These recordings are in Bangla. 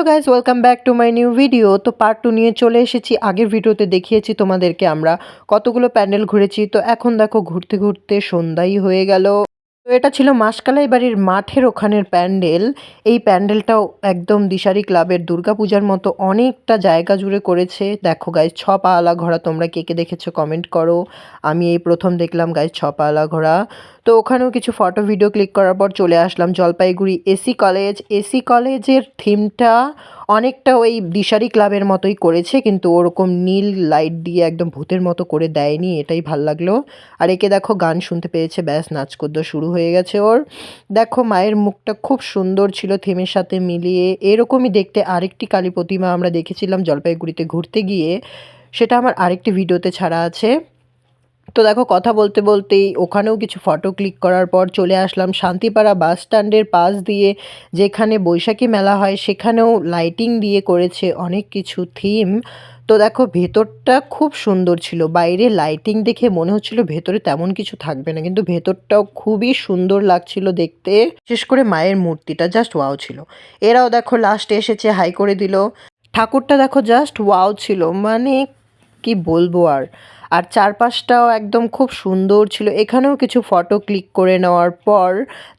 Hello guys, welcome back to my new video. তো পার্ট 2 নিয়ে চলে এসেছি। আগের ভিডিওতে দেখিয়েছি তোমাদেরকে আমরা কতগুলো প্যান্ডেল ঘুরেছি। তো এখন দেখো ঘুরতে ঘুরতে সন্ধ্যাই হয়ে গেল। তো এটা ছিল মাসকালাই বাড়ির মাঠের ওখানের প্যান্ডেল। এই প্যান্ডেলটাও একদম দিশারি ক্লাবের দুর্গাপূজার মতো অনেকটা জায়গা জুড়ে করেছে। দেখো গাইস, 6 পাওয়ালা ঘোড়া তোমরা কে কে দেখেছো কমেন্ট করো। আমি এই প্রথম দেখলাম গাইস 6 পাওয়ালা ঘোড়া। তো ওখানেও কিছু ফটো ভিডিও ক্লিক করার পর চলে আসলাম জলপাইগুড়ি এসি কলেজ। এসি কলেজের থিমটা অনেকটা ওই দিশারি ক্লাবের মতোই করেছে, কিন্তু ওরকম নীল লাইট দিয়ে একদম ভূতের মতো করে দেয়নি, এটাই ভাল লাগলো। আর একে দেখো গান শুনতে পেয়েছে, ব্যাস নাচকুদ্দ শুরু হয়ে গেছে ওর। দেখো মায়ের মুখটা খুব সুন্দর ছিল থিমের সাথে মিলিয়ে। এরকমই দেখতে আরেকটি কালী প্রতিমা আমরা দেখেছিলাম জলপাইগুড়িতে ঘুরতে গিয়ে, সেটা আমার আরেকটি ভিডিওতে ছাড়া আছে। তো দেখো কথা বলতে বলতেই ওখানেও কিছু ফটো ক্লিক করার পর চলে আসলাম শান্তিপাড়া বাস স্ট্যান্ডের পাশ দিয়ে, যেখানে বৈশাখী মেলা হয় সেখানেও লাইটিং দিয়ে করেছে অনেক কিছু থিম। তো দেখো ভেতরটা খুব সুন্দর ছিল, বাইরে লাইটিং দেখে মনে হচ্ছিল ভেতরে তেমন কিছু থাকবে না, কিন্তু ভেতরটাও খুবই সুন্দর লাগছিল দেখতে। বিশেষ করে মায়ের মূর্তিটা জাস্ট ওয়াও ছিল। এরাও দেখো লাস্টে এসেছে, হাই করে দিল। ঠাকুরটা দেখো জাস্ট ওয়াও ছিল, মানে কি বলবো আর। আর চারপাশটাও একদম খুব সুন্দর ছিল। এখানেও কিছু ফটো ক্লিক করে নেওয়ার পর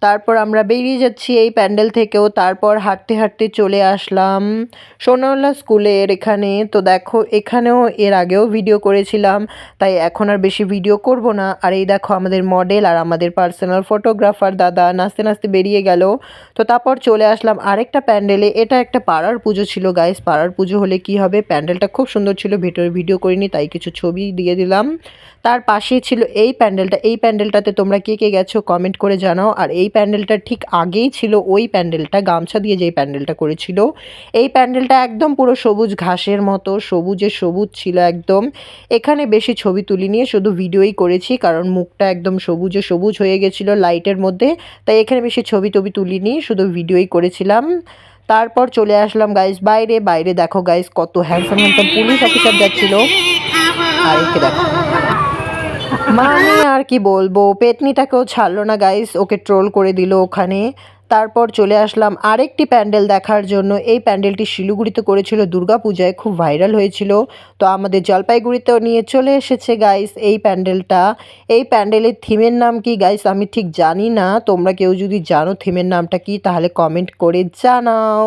তারপর আমরা বেরিয়ে যাচ্ছি এই প্যান্ডেল থেকেও। তারপর হাঁটতে হাঁটতে চলে আসলাম সোনাউল্লাহ স্কুলের এখানে। তো দেখো এখানেও এর আগেও ভিডিও করেছিলাম, তাই এখন আর বেশি ভিডিও করব না। আর এই দেখো আমাদের মডেল আর আমাদের পার্সোনাল ফটোগ্রাফার দাদা নাচতে নাচতে বেরিয়ে গেল। তো তারপর চলে আসলাম আরেকটা প্যান্ডেলে। এটা একটা পাড়ার পুজো ছিল গাইস। পাড়ার পুজো হলে কি হবে, প্যান্ডেলটা খুব সুন্দর ছিল, ভেতরে ভিডিও করিনি তাই কিছু ছবি দিয়ে দিলাম। তার পাশেই ছিল এই প্যান্ডেলটা। এই প্যান্ডেলটাতে তোমরা কে কে গেছো কমেন্ট করে জানাও। আর এই প্যান্ডেলটার ঠিক আগেই ছিল ওই প্যান্ডেলটা, গামছা দিয়ে যেই প্যান্ডেলটা করেছিল। এই প্যান্ডেলটা একদম পুরো সবুজ ঘাসের মতো, সবুজে সবুজ ছিল একদম। এখানে বেশি ছবি তুলিনি, শুধু ভিডিওই করেছি, কারণ মুখটা একদম সবুজে সবুজ হয়ে গেছিলো লাইটের মধ্যে, তাই এখানে বেশি ছবি টবি তুলিনি, শুধু ভিডিওই করেছিলাম। তারপর চলে আসলাম গাইস বাইরে। বাইরে দেখো গাইস কত হ্যান্ডসাম হ্যান্ডসাম পুলিশ অফিসার যাচ্ছিল। আর একে দেখো, মানে আর কি বলবো, পেতনিটাকেও ছাড়লো না গাইস, ওকে ট্রোল করে দিল ওখানে। তারপর চলে আসলাম আরেকটি প্যান্ডেল দেখার জন্য। এই প্যান্ডেলটি শিলিগুড়িতে করেছিল দুর্গাপূজায়, খুব ভাইরাল হয়েছিল। তো আমাদের জলপাইগুড়িতেও নিয়ে চলে এসেছে গাইস এই প্যান্ডেলটা। এই প্যান্ডেলের থিমের নাম কি গাইস আমি ঠিক জানি না, তোমরা কেউ যদি জানো থিমের নামটা কি তাহলে কমেন্ট করে জানাও।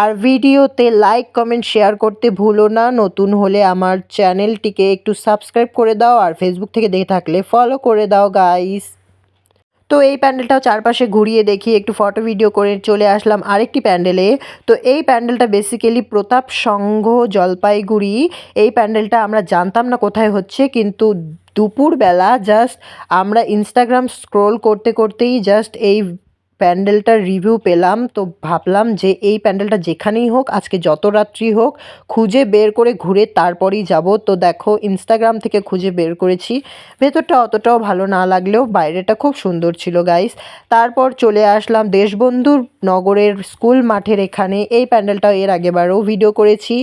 আর ভিডিওতে লাইক কমেন্ট শেয়ার করতে ভুলো না। নতুন হলে আমার চ্যানেলটিকে একটু সাবস্ক্রাইব করে দাও, আর ফেসবুক থেকে দেখে থাকলে ফলো করে দাও গাইস। তো এই প্যান্ডেলটাও চারপাশে ঘুরিয়ে দেখি, একটু ফটো ভিডিও করে চলে আসলাম আরেকটি প্যান্ডেলে। তো এই প্যান্ডেলটা বেসিক্যালি প্রতাপ সংঘ জলপাইগুড়ি। এই প্যান্ডেলটা আমরা জানতাম না কোথায় হচ্ছে, কিন্তু দুপুরবেলা জাস্ট আমরা ইনস্টাগ্রাম স্ক্রোল করতে করতেই জাস্ট এই প্যান্ডেলটার রিভিউ পেলাম। তো ভাবলাম যে এই প্যান্ডেলটা যেখানেই হোক, আজকে যত রাত্রি হোক, খুঁজে বের করে ঘুরে তারপরেই যাব। তো দেখো ইনস্টাগ্রাম থেকে খুঁজে বের করেছি। ভেতরটা অতটাও ভালো না লাগলেও বাইরেটা খুব সুন্দর ছিল গাইস। তারপর চলে আসলাম দেশবন্ধুর নগরের স্কুল মাঠের এখানে। এই প্যান্ডেলটাও এর আগেবারও ভিডিও করেছি,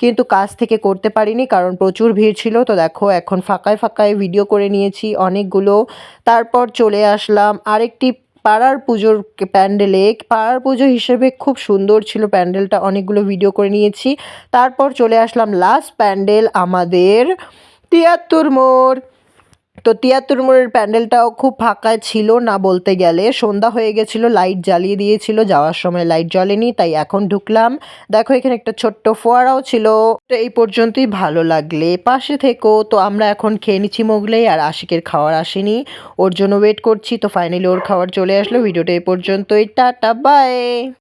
কিন্তু কাছ থেকে করতে পারিনি কারণ প্রচুর ভিড় ছিল। তো দেখো এখন ফাঁকায় ফাঁকায় ভিডিও করে নিয়েছি অনেকগুলো। তারপর চলে আসলাম আরেকটি পাড়ার পুজোর প্যান্ডেলে। পাড়ার পুজো হিসেবে খুব সুন্দর ছিল প্যান্ডেলটা, অনেকগুলো ভিডিও করে নিয়েছি। তারপর চলে আসলাম লাস্ট প্যান্ডেল আমাদের ৭৩ মোড়। তো ৭৩ মোড়ের প্যান্ডেলটাও খুব ফাঁকা ছিল না বলতে গেলে, সন্ধ্যা হয়ে গেছিলো, লাইট জ্বালিয়ে দিয়েছিল, যাওয়ার সময় লাইট জ্বলেনি তাই এখন ঢুকলাম। দেখো এখানে একটা ছোট্ট ফোয়ারাও ছিল। তো এই পর্যন্তই, ভালো লাগলে পাশে থেকো। তো আমরা এখন খেয়ে নিচ্ছি মোগলাই, আর আশিকের খাওয়ার আসেনি, ওর জন্য ওয়েট করছি। তো ফাইনালি ওর খাবার চলে আসলো। ভিডিওটা এই পর্যন্তই, টাটা বাই।